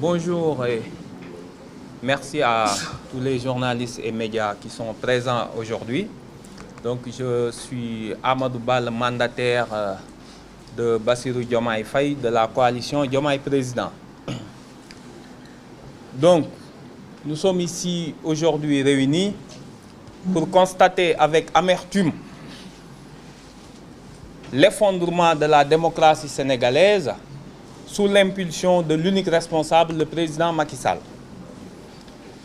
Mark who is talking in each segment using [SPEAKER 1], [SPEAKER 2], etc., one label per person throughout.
[SPEAKER 1] Bonjour et merci à tous les journalistes et médias qui sont présents aujourd'hui. Donc je suis Amadou Ba, le mandataire de Bassirou Diomaye Faye de la coalition Diomaye Président. Donc nous sommes ici aujourd'hui réunis pour constater avec amertume l'effondrement de la démocratie sénégalaise sous l'impulsion de l'unique responsable, le président Macky Sall,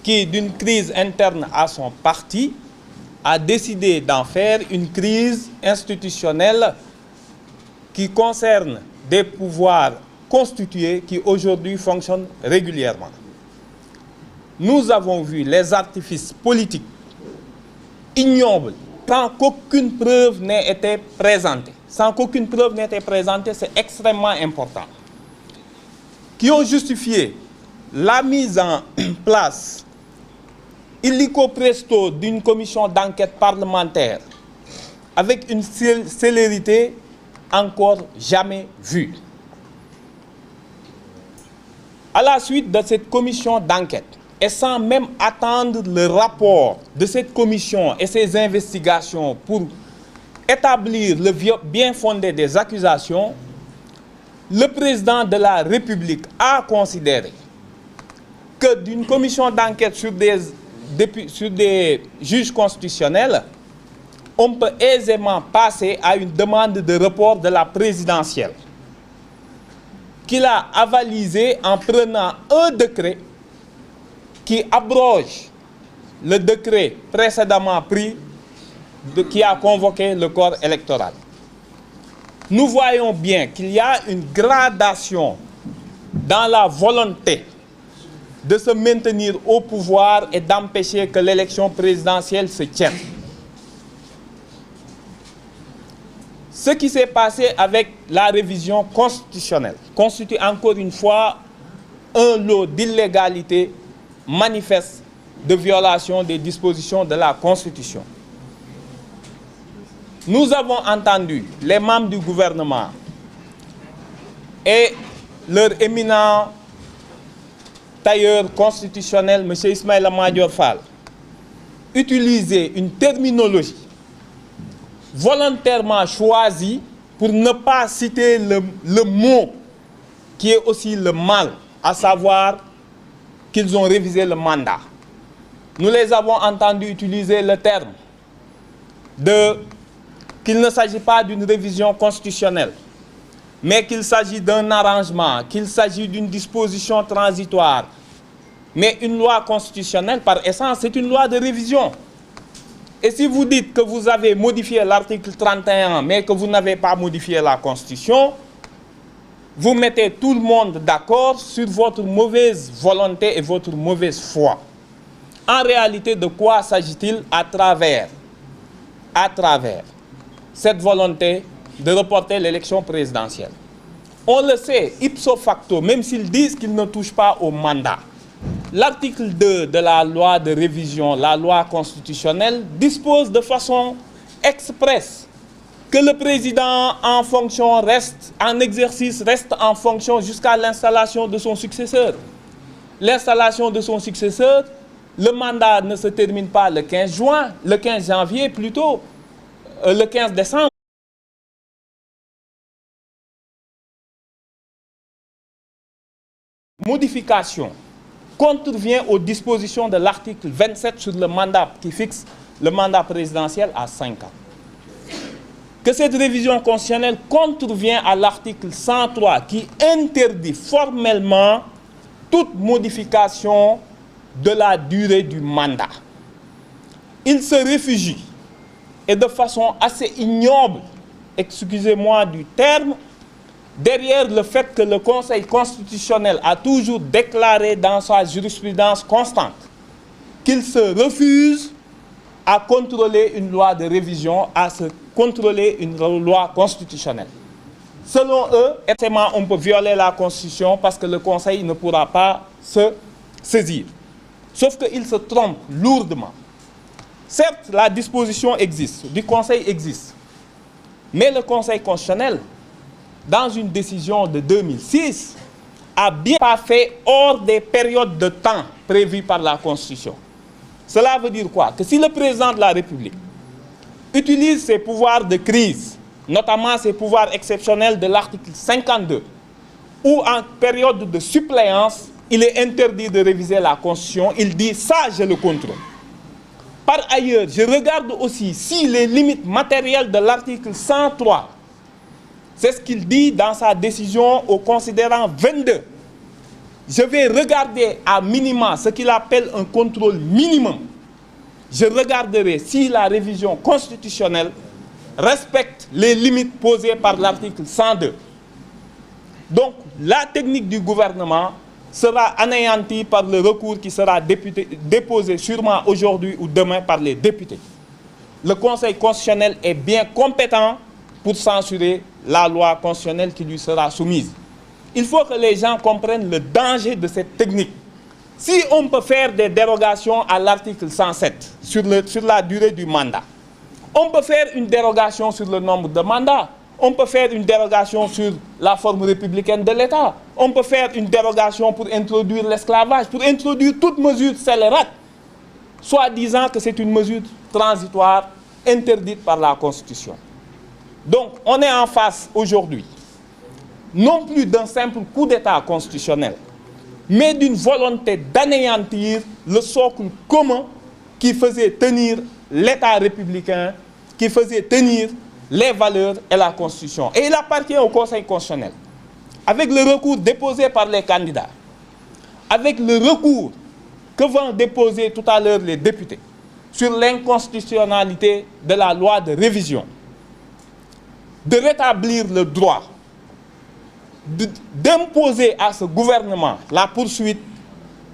[SPEAKER 1] qui, d'une crise interne à son parti, a décidé d'en faire une crise institutionnelle qui concerne des pouvoirs constitués qui aujourd'hui fonctionnent régulièrement. Nous avons vu les artifices politiques ignobles sans qu'aucune preuve n'ait été présentée. Sans qu'aucune preuve n'ait été présentée, c'est extrêmement important. Qui ont justifié la mise en place illico presto d'une commission d'enquête parlementaire avec une célérité encore jamais vue. À la suite de cette commission d'enquête, et sans même attendre le rapport de cette commission et ses investigations pour établir le bien fondé des accusations, le président de la République a considéré que d'une commission d'enquête sur des juges constitutionnels, on peut aisément passer à une demande de report de la présidentielle, qu'il a avalisé en prenant un décret qui abroge le décret précédemment pris qui a convoqué le corps électoral. Nous voyons bien qu'il y a une gradation dans la volonté de se maintenir au pouvoir et d'empêcher que l'élection présidentielle se tienne. Ce qui s'est passé avec la révision constitutionnelle constitue encore une fois un lot d'illégalité manifeste de violation des dispositions de la Constitution. Nous avons entendu les membres du gouvernement et leur éminent tailleur constitutionnel, M. Ismaïla Madior Fall, utiliser une terminologie volontairement choisie pour ne pas citer le mot qui est aussi le mal, à savoir qu'ils ont révisé le mandat. Nous les avons entendus utiliser le terme qu'il ne s'agit pas d'une révision constitutionnelle, mais qu'il s'agit d'un arrangement, qu'il s'agit d'une disposition transitoire. Mais une loi constitutionnelle, par essence, c'est une loi de révision. Et si vous dites que vous avez modifié l'article 31, mais que vous n'avez pas modifié la Constitution, vous mettez tout le monde d'accord sur votre mauvaise volonté et votre mauvaise foi. En réalité, de quoi s'agit-il à travers cette volonté de reporter l'élection présidentielle? On le sait, ipso facto, même s'ils disent qu'ils ne touchent pas au mandat. L'article 2 de la loi de révision, la loi constitutionnelle, dispose de façon expresse que le président en fonction reste en fonction jusqu'à l'installation de son successeur. L'installation de son successeur, le mandat ne se termine pas le 15 janvier plutôt, le 15 décembre. Modification contrevient aux dispositions de l'article 27 sur le mandat qui fixe le mandat présidentiel à 5 ans. Que cette révision constitutionnelle contrevient à l'article 103 qui interdit formellement toute modification de la durée du mandat. Il se réfugie, et de façon assez ignoble, excusez-moi du terme, derrière le fait que le Conseil constitutionnel a toujours déclaré dans sa jurisprudence constante qu'il se refuse à contrôler une loi de révision, à se contrôler une loi constitutionnelle. Selon eux, on peut violer la Constitution parce que le Conseil ne pourra pas se saisir. Sauf qu'il se trompe lourdement. Certes, la disposition existe, du Conseil existe, mais le Conseil constitutionnel, dans une décision de 2006, a bien pas fait hors des périodes de temps prévues par la Constitution. Cela veut dire quoi? Que si le président de la République utilise ses pouvoirs de crise, notamment ses pouvoirs exceptionnels de l'article 52, ou en période de suppléance, il est interdit de réviser la Constitution. Il dit ça, je le contrôle. Par ailleurs, je regarde aussi si les limites matérielles de l'article 103, c'est ce qu'il dit dans sa décision au considérant 22. Je vais regarder à minima ce qu'il appelle un contrôle minimum. Je regarderai si la révision constitutionnelle respecte les limites posées par l'article 102. Donc, la technique du gouvernement sera anéantie par le recours qui sera déposé sûrement aujourd'hui ou demain par les députés. Le Conseil constitutionnel est bien compétent pour censurer la loi constitutionnelle qui lui sera soumise. Il faut que les gens comprennent le danger de cette technique. Si on peut faire des dérogations à l'article 107 sur la durée du mandat, on peut faire une dérogation sur le nombre de mandats, on peut faire une dérogation sur la forme républicaine de l'État, on peut faire une dérogation pour introduire l'esclavage, pour introduire toute mesure scélérate, soit disant que c'est une mesure transitoire interdite par la Constitution. Donc, on est en face aujourd'hui, non plus d'un simple coup d'État constitutionnel, mais d'une volonté d'anéantir le socle commun qui faisait tenir l'État républicain, qui faisait tenir les valeurs et la Constitution. Et il appartient au Conseil constitutionnel, avec le recours déposé par les candidats, avec le recours que vont déposer tout à l'heure les députés sur l'inconstitutionnalité de la loi de révision, de rétablir le droit, d'imposer à ce gouvernement la poursuite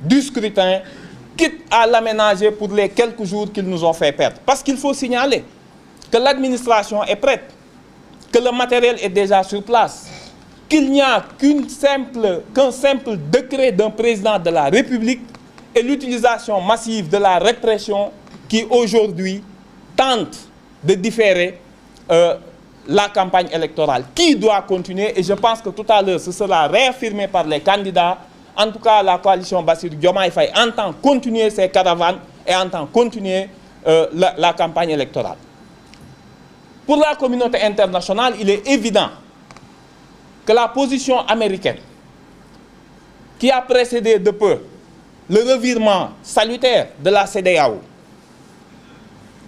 [SPEAKER 1] du scrutin, quitte à l'aménager pour les quelques jours qu'ils nous ont fait perdre. Parce qu'il faut signaler que l'administration est prête, que le matériel est déjà sur place, qu'il n'y a qu'un simple décret d'un président de la République et l'utilisation massive de la répression qui aujourd'hui tente de différer la campagne électorale, qui doit continuer, et je pense que tout à l'heure ce sera réaffirmé par les candidats. En tout cas, la coalition Bassirou Diomaye Faye entend continuer ses caravanes et entend continuer la campagne électorale. Pour la communauté internationale, il est évident que la position américaine, qui a précédé de peu le revirement salutaire de la CEDEAO,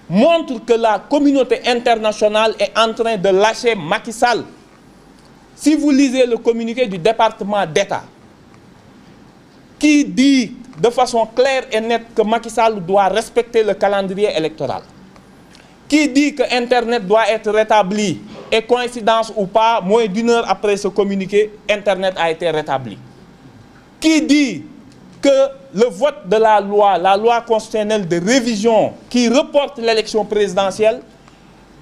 [SPEAKER 1] montre que la communauté internationale est en train de lâcher Macky Sall. Si vous lisez le communiqué du département d'État, qui dit de façon claire et nette que Macky Sall doit respecter le calendrier électoral, qui dit que Internet doit être rétabli, et coïncidence ou pas, moins d'une heure après ce communiqué, Internet a été rétabli, qui dit que le vote de la loi constitutionnelle de révision qui reporte l'élection présidentielle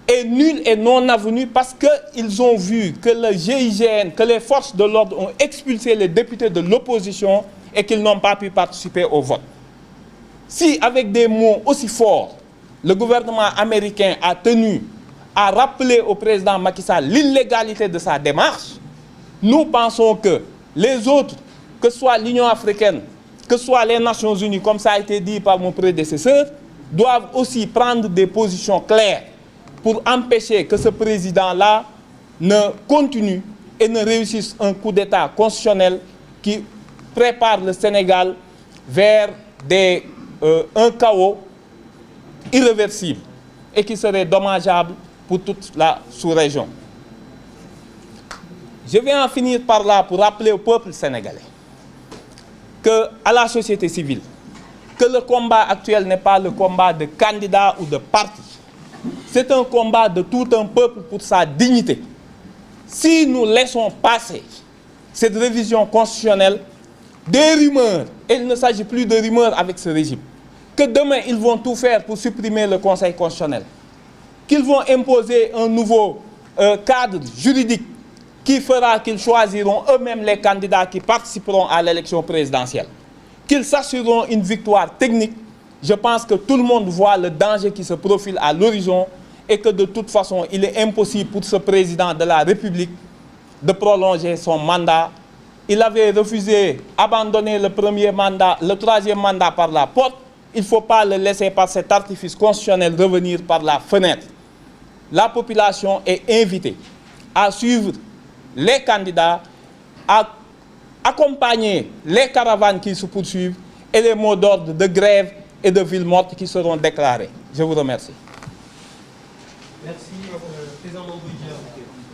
[SPEAKER 1] est nul et non avenu parce qu'ils ont vu que le GIGN, que les forces de l'ordre ont expulsé les députés de l'opposition et qu'ils n'ont pas pu participer au vote. Si, avec des mots aussi forts, le gouvernement américain a tenu à rappeler au président Macky Sall l'illégalité de sa démarche, nous pensons que les autres, que ce soit l'Union africaine, que ce soit les Nations Unies, comme ça a été dit par mon prédécesseur, doivent aussi prendre des positions claires pour empêcher que ce président-là ne continue et ne réussisse un coup d'État constitutionnel qui prépare le Sénégal vers un chaos irréversible et qui serait dommageable pour toute la sous-région. Je vais en finir par là pour rappeler au peuple sénégalais à la société civile, que le combat actuel n'est pas le combat de candidats ou de partis. C'est un combat de tout un peuple pour sa dignité. Si nous laissons passer cette révision constitutionnelle, des rumeurs, et il ne s'agit plus de rumeurs avec ce régime, que demain ils vont tout faire pour supprimer le Conseil constitutionnel, qu'ils vont imposer un nouveau cadre juridique qui fera qu'ils choisiront eux-mêmes les candidats qui participeront à l'élection présidentielle, qu'ils s'assureront une victoire technique. Je pense que tout le monde voit le danger qui se profile à l'horizon et que de toute façon, il est impossible pour ce président de la République de prolonger son mandat il avait refusé d'abandonner le premier mandat, le troisième mandat par la porte. Il ne faut pas le laisser par cet artifice constitutionnel revenir par la fenêtre. La population est invitée à suivre les candidats, à accompagner les caravanes qui se poursuivent et les mots d'ordre de grève et de ville morte qui seront déclarés. Je vous remercie.
[SPEAKER 2] Merci.